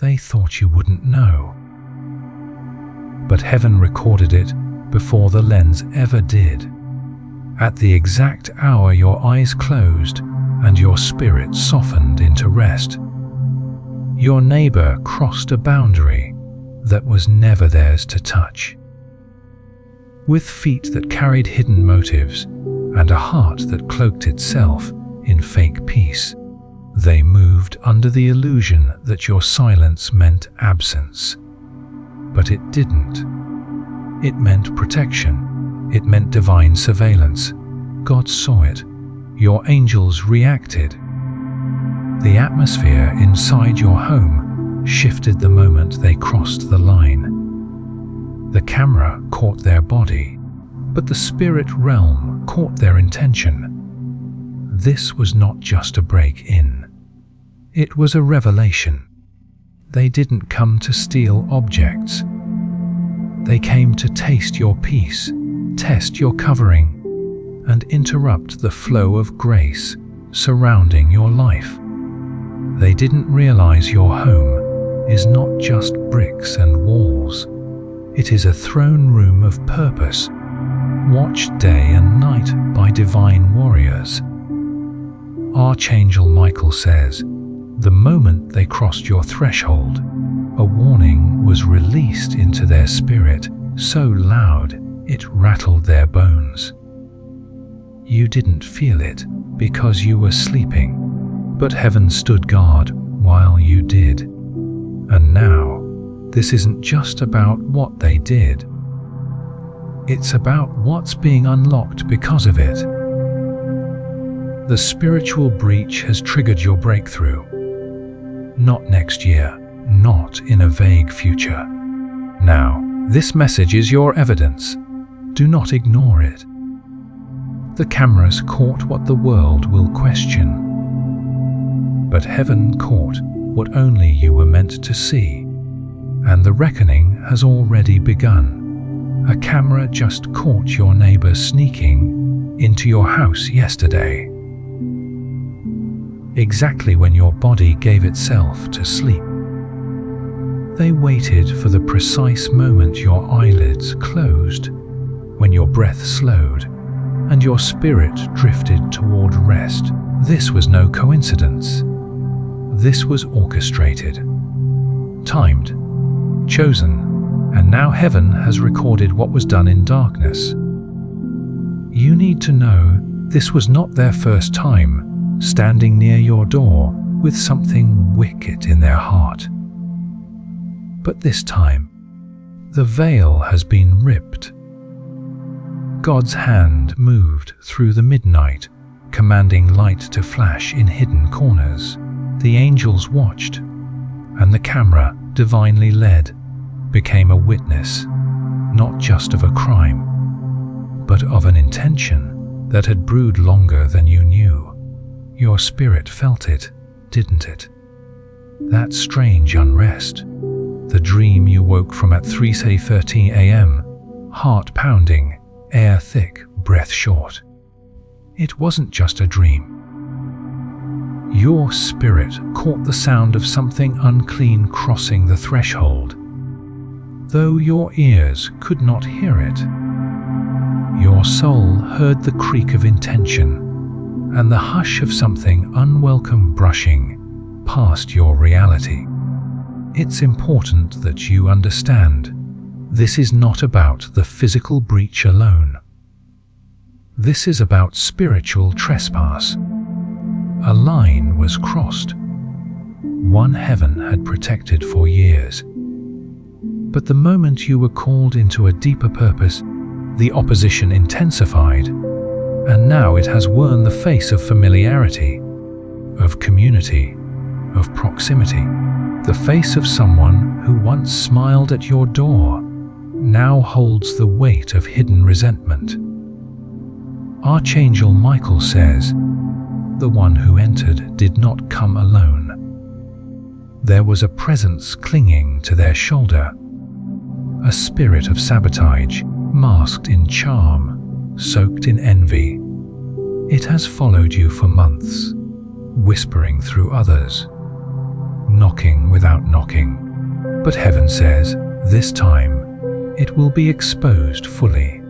They thought you wouldn't know. But heaven recorded it before the lens ever did. At the exact hour your eyes closed and your spirit softened into rest, your neighbor crossed a boundary that was never theirs to touch. With feet that carried hidden motives and a heart that cloaked itself in fake peace, they moved under the illusion that your silence meant absence. But it didn't. It meant protection. It meant divine surveillance. God saw it. Your angels reacted. The atmosphere inside your home shifted the moment they crossed the line. The camera caught their body, but the spirit realm caught their intention. This was not just a break-in. It was a revelation. They didn't come to steal objects. They came to taste your peace, test your covering, and interrupt the flow of grace surrounding your life. They didn't realize your home is not just bricks and walls. It is a throne room of purpose, watched day and night by divine warriors. Archangel Michael says, the moment they crossed your threshold, a warning was released into their spirit so loud it rattled their bones. You didn't feel it because you were sleeping, but heaven stood guard while you did. And now, this isn't just about what they did. It's about what's being unlocked because of it. The spiritual breach has triggered your breakthrough. Not next year, not in a vague future. Now, this message is your evidence. Do not ignore it. The cameras caught what the world will question. But heaven caught what only you were meant to see. And the reckoning has already begun. A camera just caught your neighbor sneaking into your house yesterday. Exactly when your body gave itself to sleep. They waited for the precise moment your eyelids closed, when your breath slowed, and your spirit drifted toward rest. This was no coincidence. This was orchestrated, timed, chosen, and now heaven has recorded what was done in darkness. You need to know this was not their first time standing near your door with something wicked in their heart. But this time, the veil has been ripped. God's hand moved through the midnight, commanding light to flash in hidden corners. The angels watched, and the camera, divinely led, became a witness, not just of a crime, but of an intention that had brewed longer than you knew. Your spirit felt it, didn't it? That strange unrest, the dream you woke from at 3:13 a.m., heart pounding, air thick, breath short. It wasn't just a dream. Your spirit caught the sound of something unclean crossing the threshold. Though your ears could not hear it, your soul heard the creak of intention and the hush of something unwelcome brushing past your reality. It's important that you understand, this is not about the physical breach alone. This is about spiritual trespass. A line was crossed, one heaven had protected for years. But the moment you were called into a deeper purpose, the opposition intensified, and now it has worn the face of familiarity, of community, of proximity. The face of someone who once smiled at your door now holds the weight of hidden resentment. Archangel Michael says, the one who entered did not come alone. There was a presence clinging to their shoulder, a spirit of sabotage, masked in charm, soaked in envy. It has followed you for months, whispering through others. knocking without knocking. But heaven says, this time, it will be exposed fully.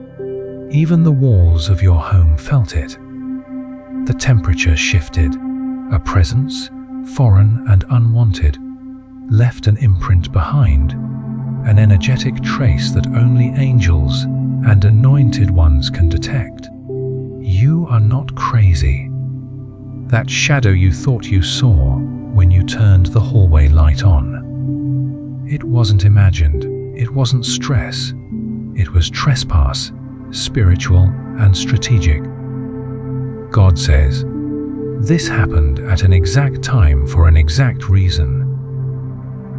Even the walls of your home felt it. The temperature shifted. A presence, foreign and unwanted, left an imprint behind, an energetic trace that only angels and anointed ones can detect. You are not crazy. That shadow you thought you saw when you turned the hallway light on. It wasn't imagined. It wasn't stress. It was trespass, spiritual and strategic. God says, this happened at an exact time for an exact reason.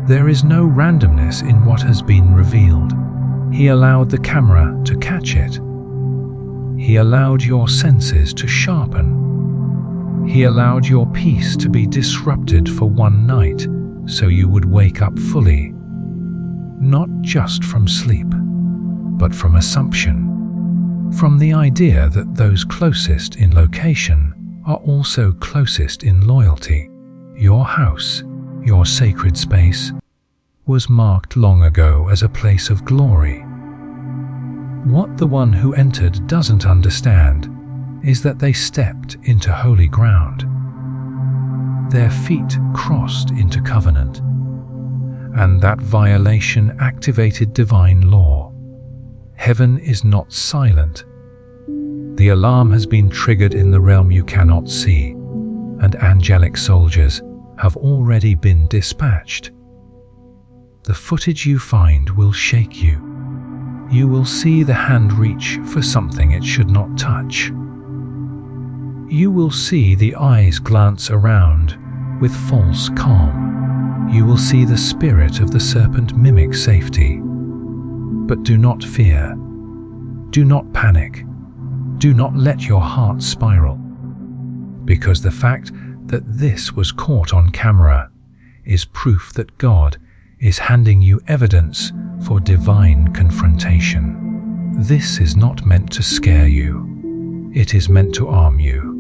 There is no randomness in what has been revealed. He allowed the camera to catch it. He allowed your senses to sharpen. He allowed your peace to be disrupted for one night so you would wake up fully, not just from sleep, but from assumption, from the idea that those closest in location are also closest in loyalty. Your house, your sacred space, was marked long ago as a place of glory. What the one who entered doesn't understand is that they stepped into holy ground. Their feet crossed into covenant, and that violation activated divine law. Heaven is not silent. The alarm has been triggered in the realm you cannot see, and angelic soldiers have already been dispatched. The footage you find will shake you. You will see the hand reach for something it should not touch. You will see the eyes glance around with false calm. You will see the spirit of the serpent mimic safety. But do not fear. Do not panic. Do not let your heart spiral. Because the fact that this was caught on camera is proof that God is handing you evidence for divine confrontation. This is not meant to scare you. It is meant to arm you.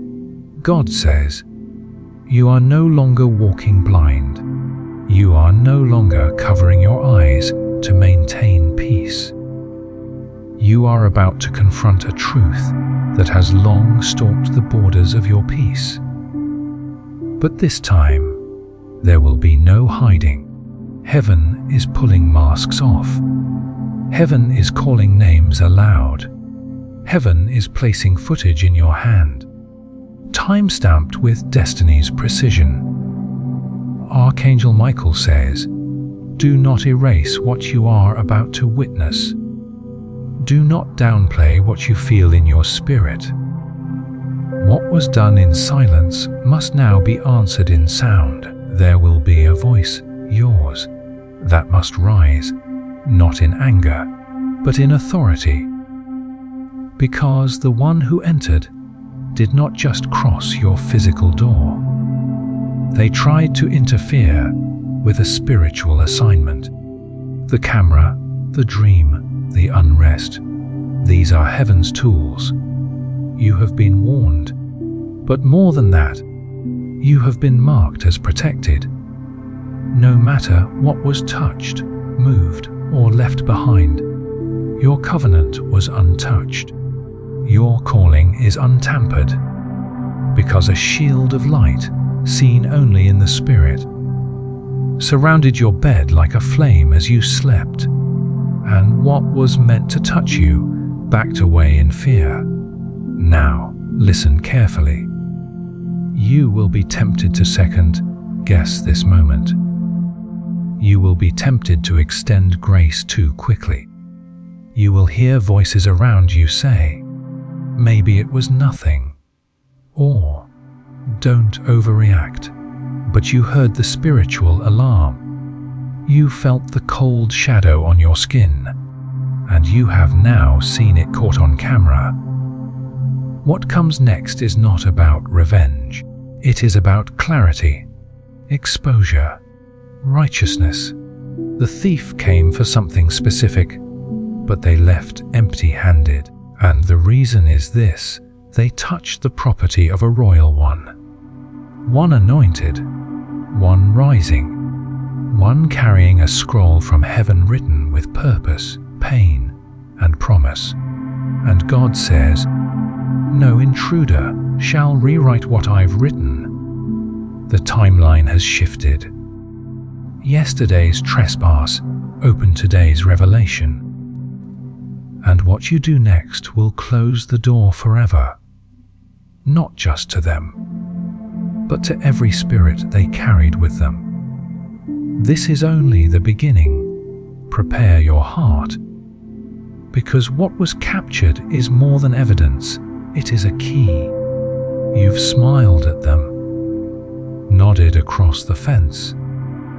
God says, you are no longer walking blind. You are no longer covering your eyes to maintain peace. You are about to confront a truth that has long stalked the borders of your peace. But this time, there will be no hiding. Heaven is pulling masks off. Heaven is calling names aloud. Heaven is placing footage in your hand, time-stamped with destiny's precision. Archangel Michael says, do not erase what you are about to witness. Do not downplay what you feel in your spirit. What was done in silence must now be answered in sound. There will be a voice, yours, that must rise, not in anger, but in authority. Because the one who entered did not just cross your physical door. They tried to interfere with a spiritual assignment. The camera, the dream, the unrest. These are heaven's tools. You have been warned. But more than that, you have been marked as protected. No matter what was touched, moved, or left behind, your covenant was untouched. Your calling is untampered, because a shield of light, seen only in the spirit, surrounded your bed like a flame as you slept, and what was meant to touch you backed away in fear. Now, listen carefully. You will be tempted to second-guess this moment. You will be tempted to extend grace too quickly. You will hear voices around you say, maybe it was nothing, or don't overreact. But you heard the spiritual alarm. You felt the cold shadow on your skin, and you have now seen it caught on camera. What comes next is not about revenge. It is about clarity, exposure, righteousness. The thief came for something specific, but they left empty-handed. And the reason is this: they touched the property of a royal one. One anointed, one rising, one carrying a scroll from heaven written with purpose, pain, and promise. And God says, "No intruder shall rewrite what I've written." The timeline has shifted. Yesterday's trespass opened today's revelation. And what you do next will close the door forever, not just to them, but to every spirit they carried with them. This is only the beginning. Prepare your heart, because what was captured is more than evidence, it is a key. You've smiled at them, nodded across the fence,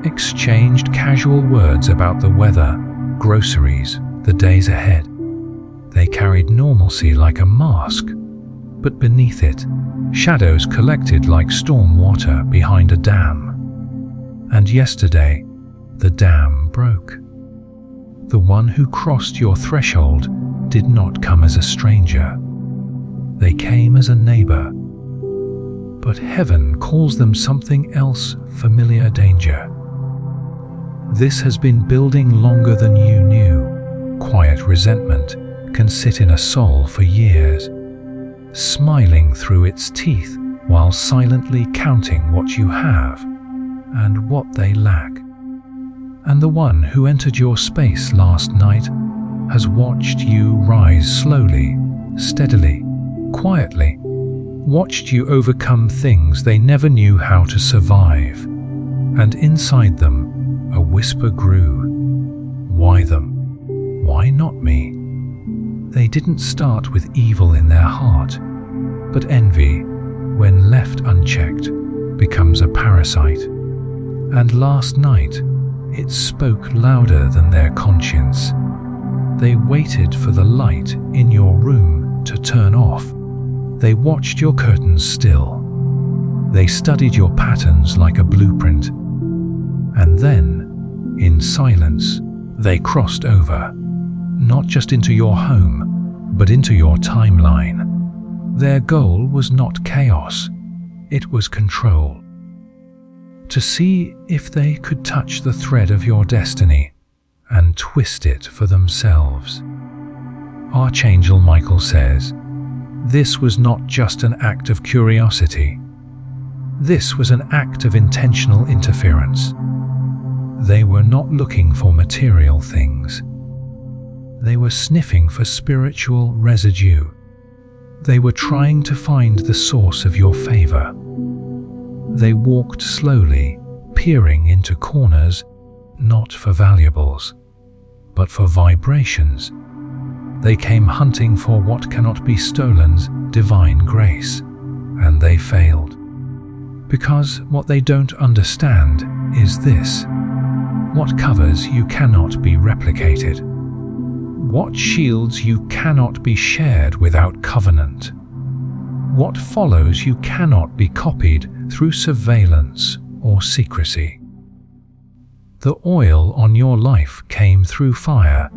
exchanged casual words about the weather, groceries, the days ahead. They carried normalcy like a mask, but beneath it, shadows collected like storm water behind a dam. And yesterday, the dam broke. The one who crossed your threshold did not come as a stranger. They came as a neighbour. But heaven calls them something else, familiar danger. This has been building longer than you knew. Quiet resentment can sit in a soul for years, smiling through its teeth while silently counting what you have and what they lack. And the one who entered your space last night has watched you rise slowly, steadily, quietly, watched you overcome things they never knew how to survive. And inside them, a whisper grew. Why them? Why not me? They didn't start with evil in their heart, but envy, when left unchecked, becomes a parasite. And last night, it spoke louder than their conscience. They waited for the light in your room to turn off. They watched your curtains still. They studied your patterns like a blueprint. And then, in silence, they crossed over, not just into your home, but into your timeline. Their goal was not chaos, it was control. To see if they could touch the thread of your destiny and twist it for themselves. Archangel Michael says, this was not just an act of curiosity. This was an act of intentional interference. They were not looking for material things. They were sniffing for spiritual residue. They were trying to find the source of your favor. They walked slowly, peering into corners, not for valuables, but for vibrations. They came hunting for what cannot be stolen's divine grace, and they failed. Because what they don't understand is this: what covers you cannot be replicated. What shields you cannot be shared without covenant. What follows you cannot be copied through surveillance or secrecy. The oil on your life came through fire,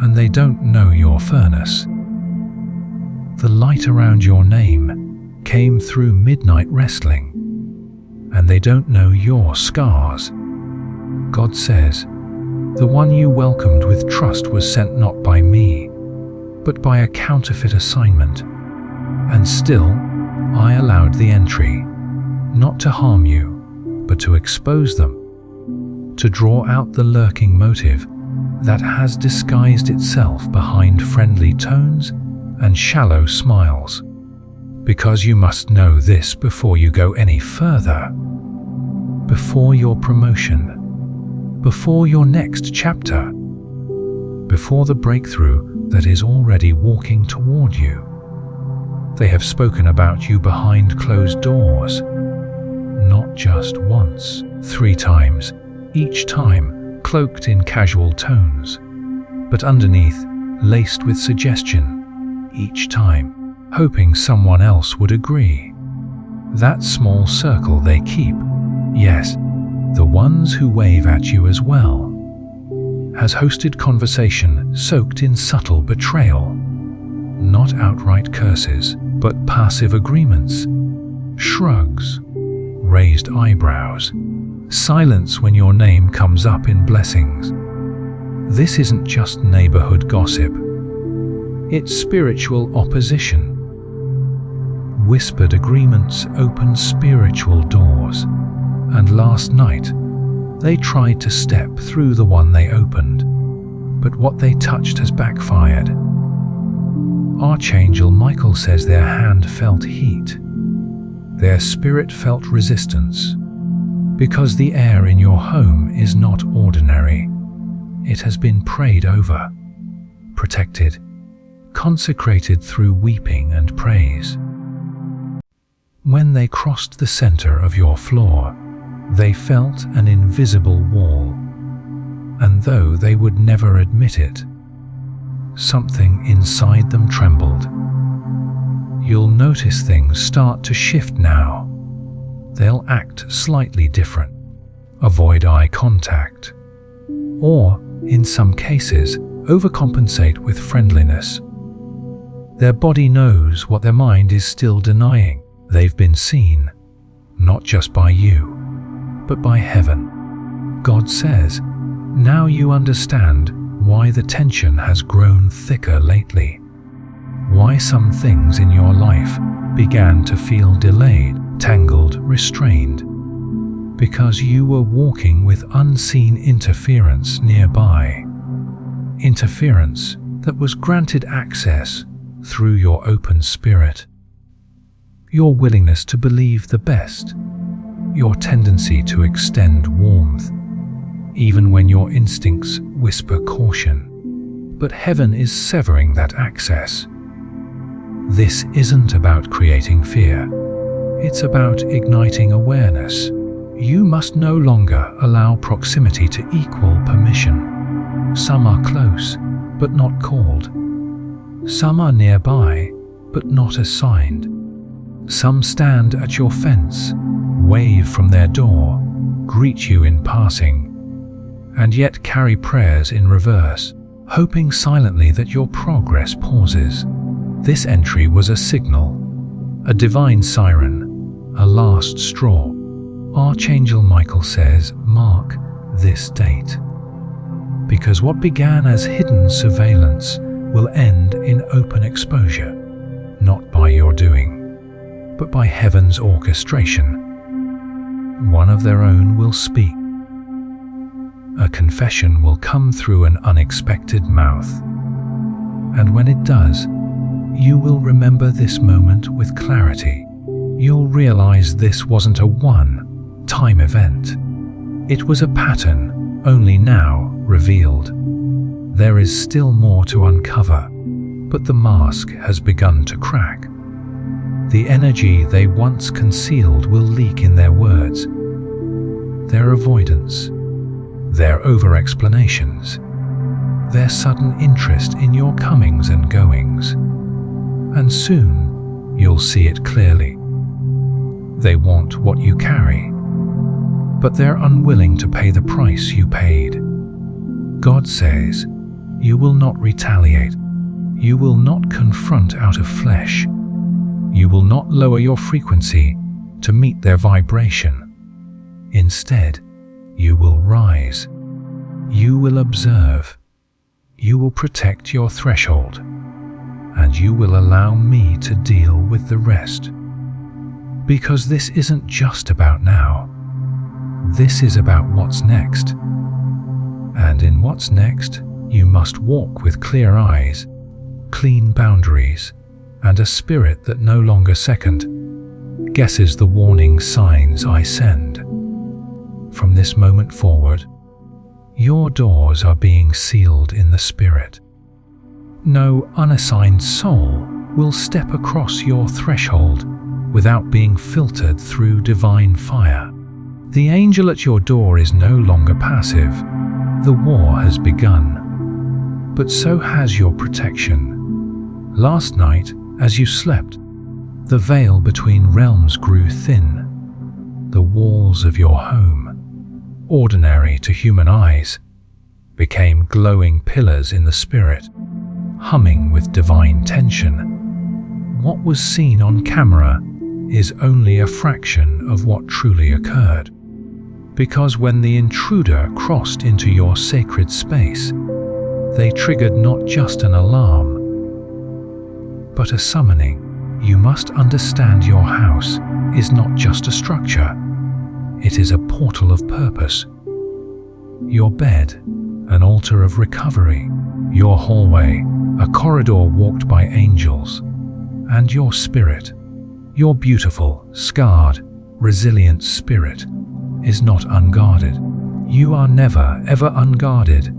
and they don't know your furnace. The light around your name came through midnight wrestling, and they don't know your scars. God says, the one you welcomed with trust was sent not by me, but by a counterfeit assignment. And still, I allowed the entry, not to harm you, but to expose them, to draw out the lurking motive that has disguised itself behind friendly tones and shallow smiles. Because you must know this before you go any further, before your promotion, before your next chapter, before the breakthrough that is already walking toward you. They have spoken about you behind closed doors, not just once, 3 times, each time cloaked in casual tones, but underneath, laced with suggestion, each time, hoping someone else would agree. That small circle they keep, yes, the ones who wave at you as well, has hosted conversation soaked in subtle betrayal, not outright curses, but passive agreements, shrugs, raised eyebrows, Silence when your name comes up in blessings. This isn't just neighborhood gossip. It's spiritual opposition. Whispered agreements open spiritual doors, and last night they tried to step through the one they opened, but what they touched has backfired. Archangel Michael says their hand felt heat. Their spirit felt resistance, because the air in your home is not ordinary. It has been prayed over, protected, consecrated through weeping and praise. When they crossed the center of your floor, they felt an invisible wall, and though they would never admit it, something inside them trembled. You'll notice things start to shift now. They'll act slightly different, avoid eye contact, or, in some cases, overcompensate with friendliness. Their body knows what their mind is still denying. They've been seen, not just by you, but by heaven. God says, now you understand why the tension has grown thicker lately, why some things in your life began to feel delayed, tangled, restrained, because you were walking with unseen interference nearby, interference that was granted access through your open spirit. Your willingness to believe the best, your tendency to extend warmth, even when your instincts whisper caution. But heaven is severing that access. This isn't about creating fear. It's about igniting awareness. You must no longer allow proximity to equal permission. Some are close, but not called. Some are nearby, but not assigned. Some stand at your fence, wave from their door, greet you in passing, and yet carry prayers in reverse, hoping silently that your progress pauses. This entry was a signal, a divine siren, a last straw. Archangel Michael says, mark this date, because what began as hidden surveillance will end in open exposure, not by your doing, but by heaven's orchestration. One of their own will speak. A confession will come through an unexpected mouth, and when it does, you will remember this moment with clarity. You'll realize this wasn't a one-time event. It was a pattern, only now revealed. There is still more to uncover, but the mask has begun to crack. The energy they once concealed will leak in their words, their avoidance, their over-explanations, their sudden interest in your comings and goings. And soon, you'll see it clearly. They want what you carry, but they're unwilling to pay the price you paid. God says, you will not retaliate. You will not confront out of flesh. You will not lower your frequency to meet their vibration. Instead, you will rise. You will observe. You will protect your threshold. And you will allow me to deal with the rest. Because this isn't just about now. This is about what's next. And in what's next, you must walk with clear eyes, clean boundaries, and a spirit that no longer second guesses the warning signs I send. From this moment forward, your doors are being sealed in the spirit. No unassigned soul will step across your threshold without being filtered through divine fire. The angel at your door is no longer passive. The war has begun, but so has your protection. Last night, as you slept, the veil between realms grew thin. The walls of your home, ordinary to human eyes, became glowing pillars in the spirit, humming with divine tension. What was seen on camera is only a fraction of what truly occurred. Because when the intruder crossed into your sacred space, they triggered not just an alarm, but a summoning. You must understand your house is not just a structure, it is a portal of purpose. Your bed, an altar of recovery. Your hallway, a corridor walked by angels. And your spirit, your beautiful, scarred, resilient spirit, is not unguarded. You are never, ever unguarded.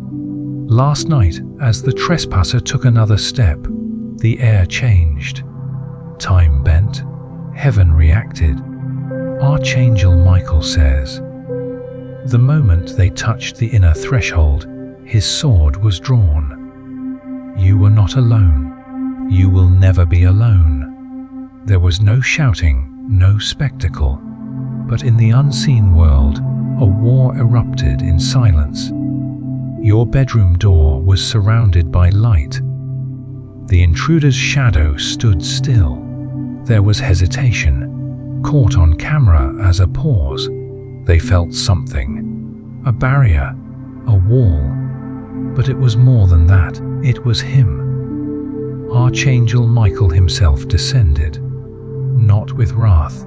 Last night, as the trespasser took another step, the air changed. Time bent. Heaven reacted. Archangel Michael says, the moment they touched the inner threshold, his sword was drawn. You were not alone. You will never be alone. There was no shouting, no spectacle, but in the unseen world, a war erupted in silence. Your bedroom door was surrounded by light. The intruder's shadow stood still. There was hesitation, caught on camera as a pause. They felt something, a barrier, a wall. But it was more than that. It was him. Archangel Michael himself descended, not with wrath,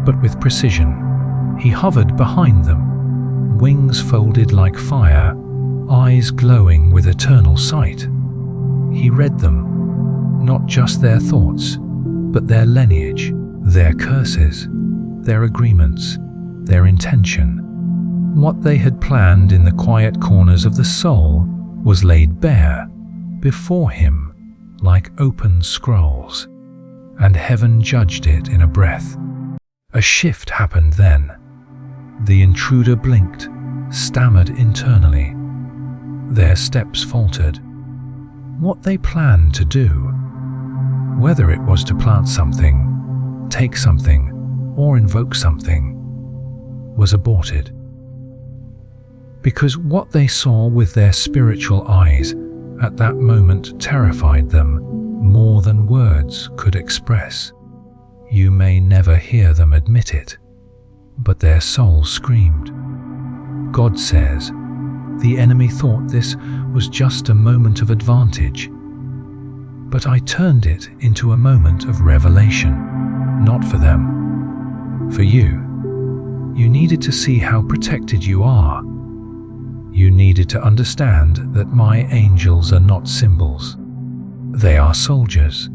but with precision. He hovered behind them, wings folded like fire, eyes glowing with eternal sight. He read them, not just their thoughts, but their lineage, their curses, their agreements, their intention. What they had planned in the quiet corners of the soul was laid bare before him like open scrolls, and heaven judged it in a breath. A shift happened then. The intruder blinked, stammered internally. Their steps faltered. What they planned to do, whether it was to plant something, take something, or invoke something, was aborted. Because what they saw with their spiritual eyes at that moment terrified them more than words could express. You may never hear them admit it, but their soul screamed. God says, the enemy thought this was just a moment of advantage, but I turned it into a moment of revelation, not for them, for you. You needed to see how protected you are. You needed to understand that my angels are not symbols. They are soldiers.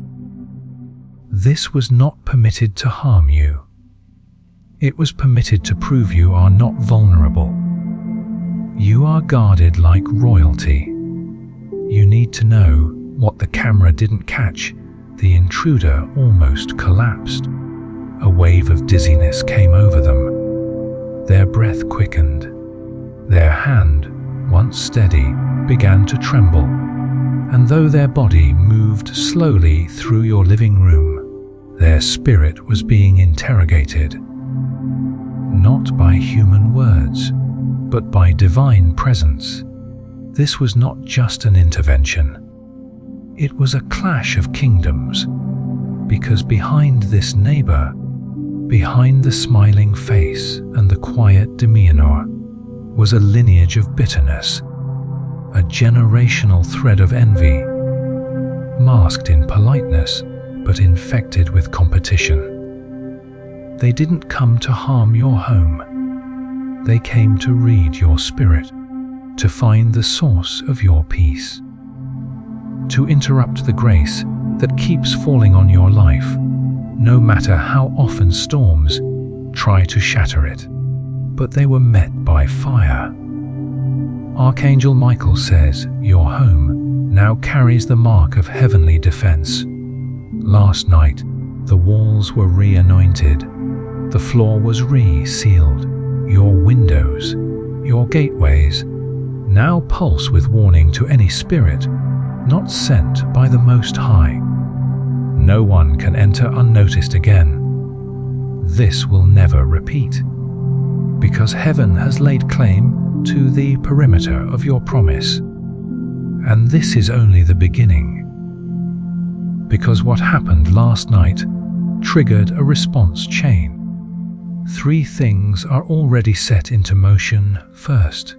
This was not permitted to harm you. It was permitted to prove you are not vulnerable. You are guarded like royalty. You need to know what the camera didn't catch. The intruder almost collapsed. A wave of dizziness came over them. Their breath quickened. Their hand, once steady, began to tremble. And though their body moved slowly through your living room, their spirit was being interrogated. Not by human words, but by divine presence. This was not just an intervention. It was a clash of kingdoms, because behind this neighbor, behind the smiling face and the quiet demeanor, was a lineage of bitterness, a generational thread of envy, masked in politeness, but infected with competition. They didn't come to harm your home. They came to read your spirit, to find the source of your peace, to interrupt the grace that keeps falling on your life, no matter how often storms try to shatter it. But they were met by fire. Archangel Michael says your home now carries the mark of heavenly defense. Last night, the walls were re-anointed, the floor was re-sealed, your windows, your gateways, now pulse with warning to any spirit not sent by the Most High. No one can enter unnoticed again. This will never repeat, because heaven has laid claim to the perimeter of your promise. And this is only the beginning, because what happened last night triggered a response chain. 3 things are already set into motion. First,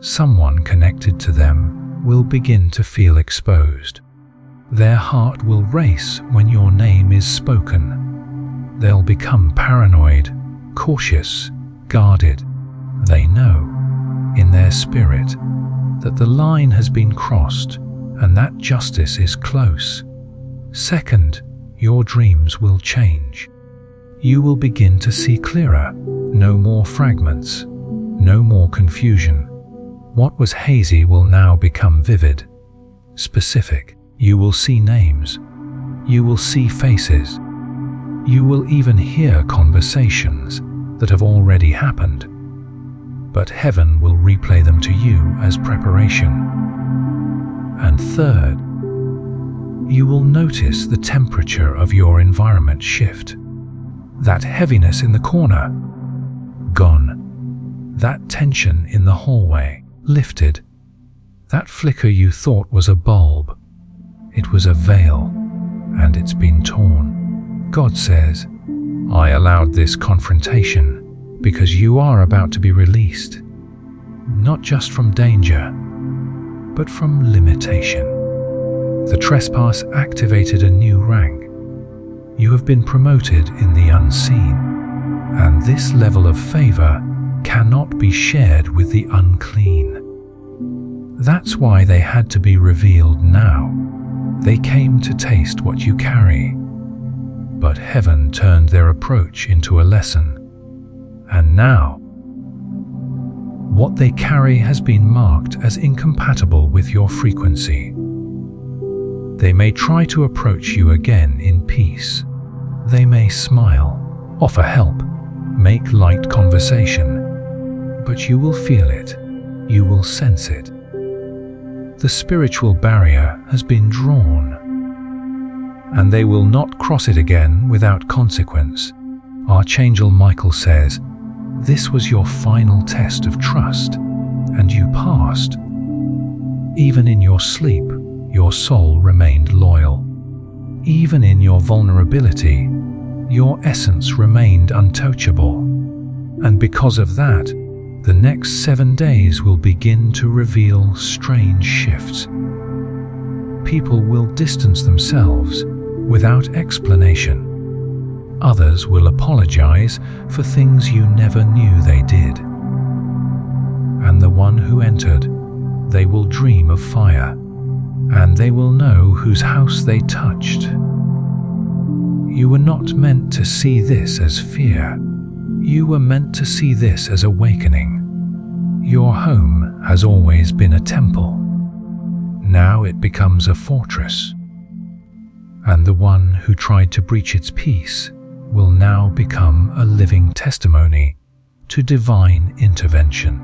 someone connected to them will begin to feel exposed. Their heart will race when your name is spoken. They'll become paranoid, cautious, guarded. They know, in their spirit, that the line has been crossed and that justice is close. Second, your dreams will change. You will begin to see clearer. No more fragments, no more confusion. What was hazy will now become vivid, specific. You will see names. You will see faces. You will even hear conversations that have already happened. But heaven will replay them to you as preparation. And third, you will notice the temperature of your environment shift. That heaviness in the corner, gone. That tension in the hallway, lifted. That flicker you thought was a bulb, it was a veil, and it's been torn. God says, I allowed this confrontation because you are about to be released, not just from danger, but from limitation. The trespass activated a new rank. You have been promoted in the unseen, and this level of favor cannot be shared with the unclean. That's why they had to be revealed now. They came to taste what you carry. But heaven turned their approach into a lesson. And now, what they carry has been marked as incompatible with your frequency. They may try to approach you again in peace. They may smile, offer help, make light conversation. But you will feel it. You will sense it. The spiritual barrier has been drawn, and they will not cross it again without consequence. Archangel Michael says, this was your final test of trust, and you passed. Even in your sleep, your soul remained loyal. Even in your vulnerability, your essence remained untouchable. And because of that, the next 7 days will begin to reveal strange shifts. People will distance themselves without explanation. Others will apologize for things you never knew they did. And the one who entered, they will dream of fire, and they will know whose house they touched. You were not meant to see this as fear. You were meant to see this as awakening. Your home has always been a temple. Now it becomes a fortress. And the one who tried to breach its peace will now become a living testimony to divine intervention.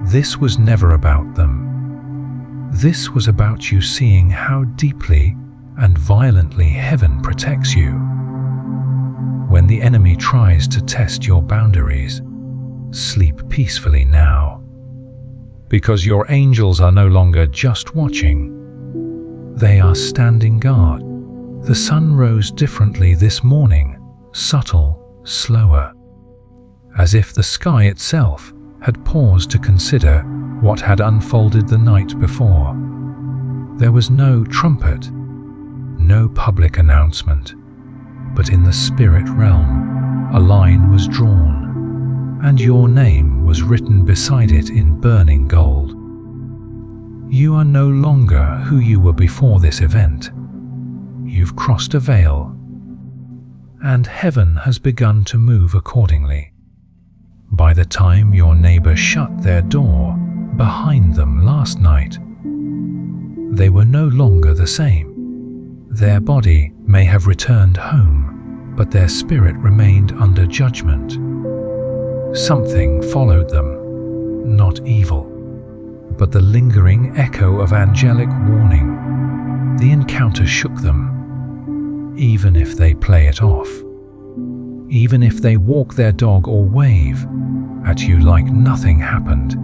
This was never about them. This was about you seeing how deeply and violently heaven protects you. When the enemy tries to test your boundaries, sleep peacefully now. Because your angels are no longer just watching, they are standing guard. The sun rose differently this morning, subtle, slower, as if the sky itself had paused to consider what had unfolded the night before. There was no trumpet, no public announcement, but in the spirit realm, a line was drawn, and your name was written beside it in burning gold. You are no longer who you were before this event. You've crossed a veil, and heaven has begun to move accordingly. By the time your neighbor shut their door behind them last night, they were no longer the same. Their body may have returned home, but their spirit remained under judgment. Something followed them, not evil, but the lingering echo of angelic warning. The encounter shook them, even if they play it off. Even if they walk their dog or wave at you like nothing happened.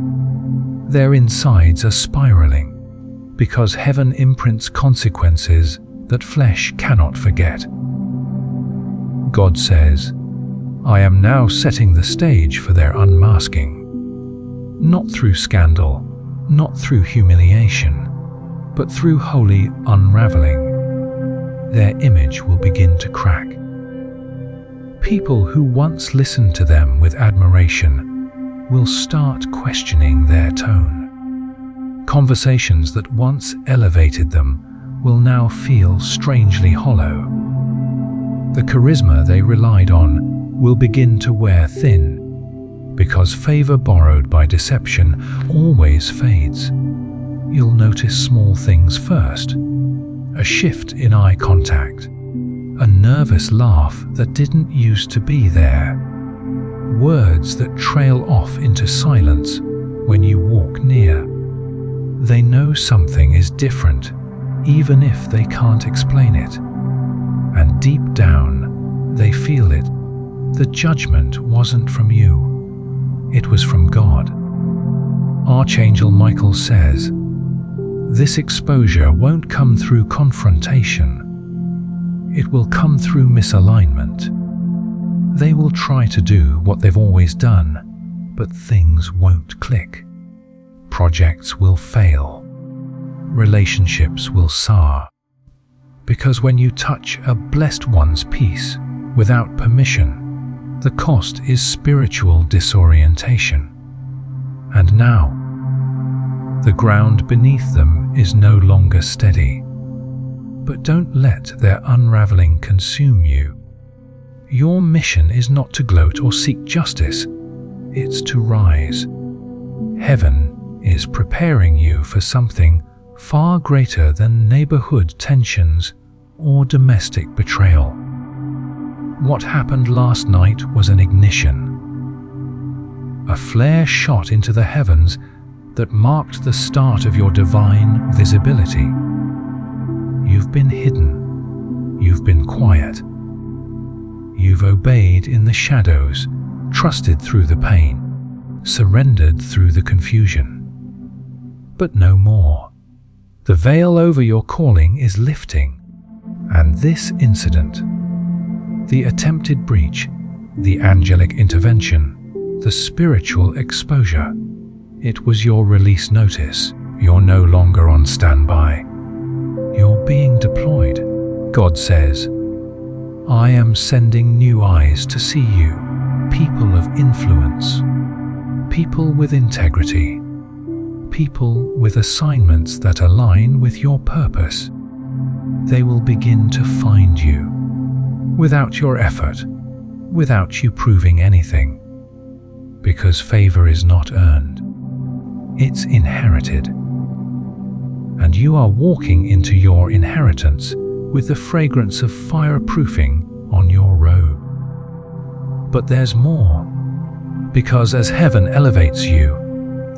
Their insides are spiraling, because heaven imprints consequences that flesh cannot forget. God says, I am now setting the stage for their unmasking. Not through scandal, not through humiliation, but through holy unraveling. Their image will begin to crack. People who once listened to them with admiration will start questioning their tone. Conversations that once elevated them will now feel strangely hollow. The charisma they relied on will begin to wear thin, because favor borrowed by deception always fades. You'll notice small things first: a shift in eye contact, a nervous laugh that didn't used to be there, words that trail off into silence when you walk near. They know something is different, even if they can't explain it. And deep down, they feel it. The judgment wasn't from you. It was from God. Archangel Michael says, this exposure won't come through confrontation. It will come through misalignment. They will try to do what they've always done, but things won't click. Projects will fail. Relationships will sour. Because when you touch a blessed one's peace without permission, the cost is spiritual disorientation. And now, the ground beneath them is no longer steady. But don't let their unraveling consume you. Your mission is not to gloat or seek justice. It's to rise. Heaven is preparing you for something far greater than neighborhood tensions or domestic betrayal. What happened last night was an ignition, a flare shot into the heavens that marked the start of your divine visibility. You've been hidden, you've been quiet, you've obeyed in the shadows, trusted through the pain, surrendered through the confusion. But no more. The veil over your calling is lifting, and this incident, the attempted breach, the angelic intervention, the spiritual exposure, it was your release notice. You're no longer on standby. You're being deployed. God says, I am sending new eyes to see you, people of influence, people with integrity, people with assignments that align with your purpose. They will begin to find you, without your effort, without you proving anything, because favor is not earned, it's inherited. And you are walking into your inheritance with the fragrance of fireproofing on your robe. But there's more, because as heaven elevates you,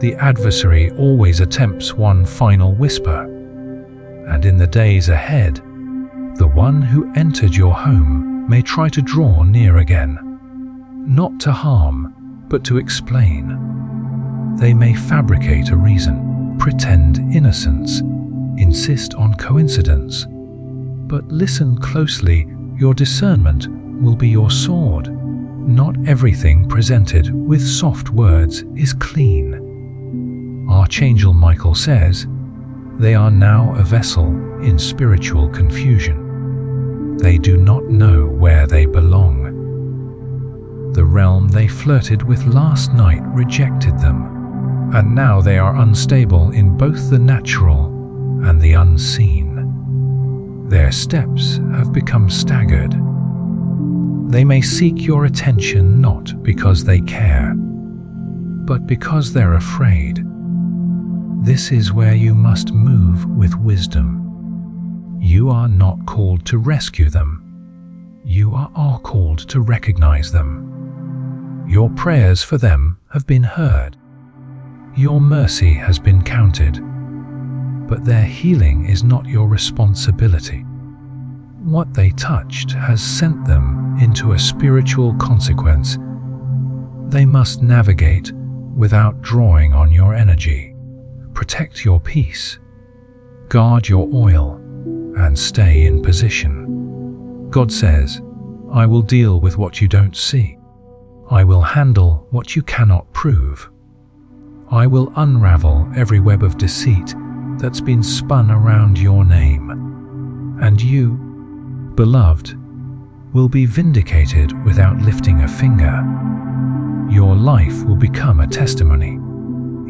the adversary always attempts one final whisper. And in the days ahead, the one who entered your home may try to draw near again, not to harm, but to explain. They may fabricate a reason, pretend innocence, insist on coincidence. But listen closely, your discernment will be your sword. Not everything presented with soft words is clean. Archangel Michael says, they are now a vessel in spiritual confusion. They do not know where they belong. The realm they flirted with last night rejected them, and now they are unstable in both the natural and the unseen. Their steps have become staggered. They may seek your attention not because they care, but because they're afraid. This is where you must move with wisdom. You are not called to rescue them. You are called to recognize them. Your prayers for them have been heard. Your mercy has been counted. But their healing is not your responsibility. What they touched has sent them into a spiritual consequence. They must navigate without drawing on your energy. Protect your peace, guard your oil, and stay in position. God says, I will deal with what you don't see. I will handle what you cannot prove. I will unravel every web of deceit that's been spun around your name. And you, beloved, will be vindicated without lifting a finger. Your life will become a testimony.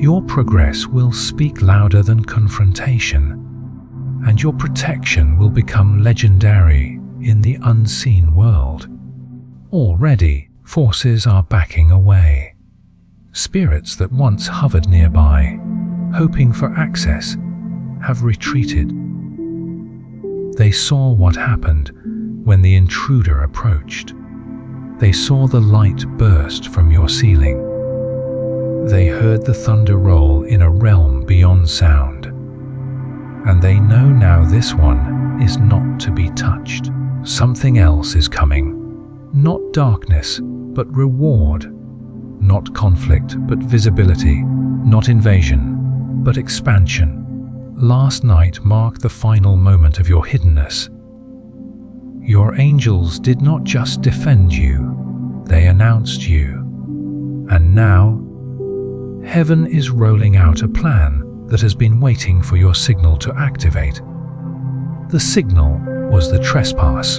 Your progress will speak louder than confrontation, and your protection will become legendary in the unseen world. Already, forces are backing away. Spirits that once hovered nearby, hoping for access, have retreated. They saw what happened when the intruder approached. They saw the light burst from your ceiling. They heard the thunder roll in a realm beyond sound. And they know now this one is not to be touched. Something else is coming. Not darkness, but reward. Not conflict, but visibility. Not invasion, but expansion. Last night marked the final moment of your hiddenness. Your angels did not just defend you, they announced you. And now, heaven is rolling out a plan that has been waiting for your signal to activate. The signal was the trespass.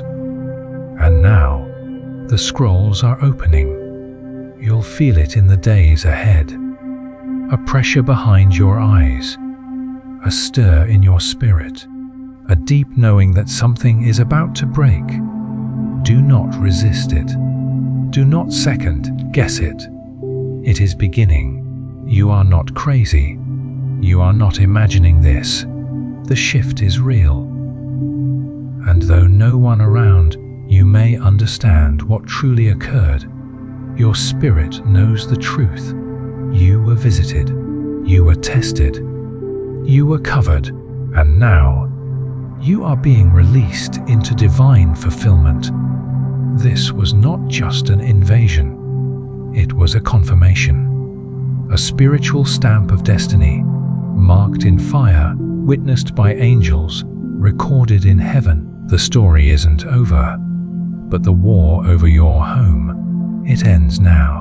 And now, the scrolls are opening. You'll feel it in the days ahead. A pressure behind your eyes, a stir in your spirit, a deep knowing that something is about to break. Do not resist it. Do not second guess it. It is beginning. You are not crazy. You are not imagining this. The shift is real. And though no one around, you may understand what truly occurred. Your spirit knows the truth. You were visited. You were tested. You were covered. And now, you are being released into divine fulfillment. This was not just an invasion. It was a confirmation. A spiritual stamp of destiny, marked in fire, witnessed by angels, recorded in heaven. The story isn't over, but the war over your home, it ends now.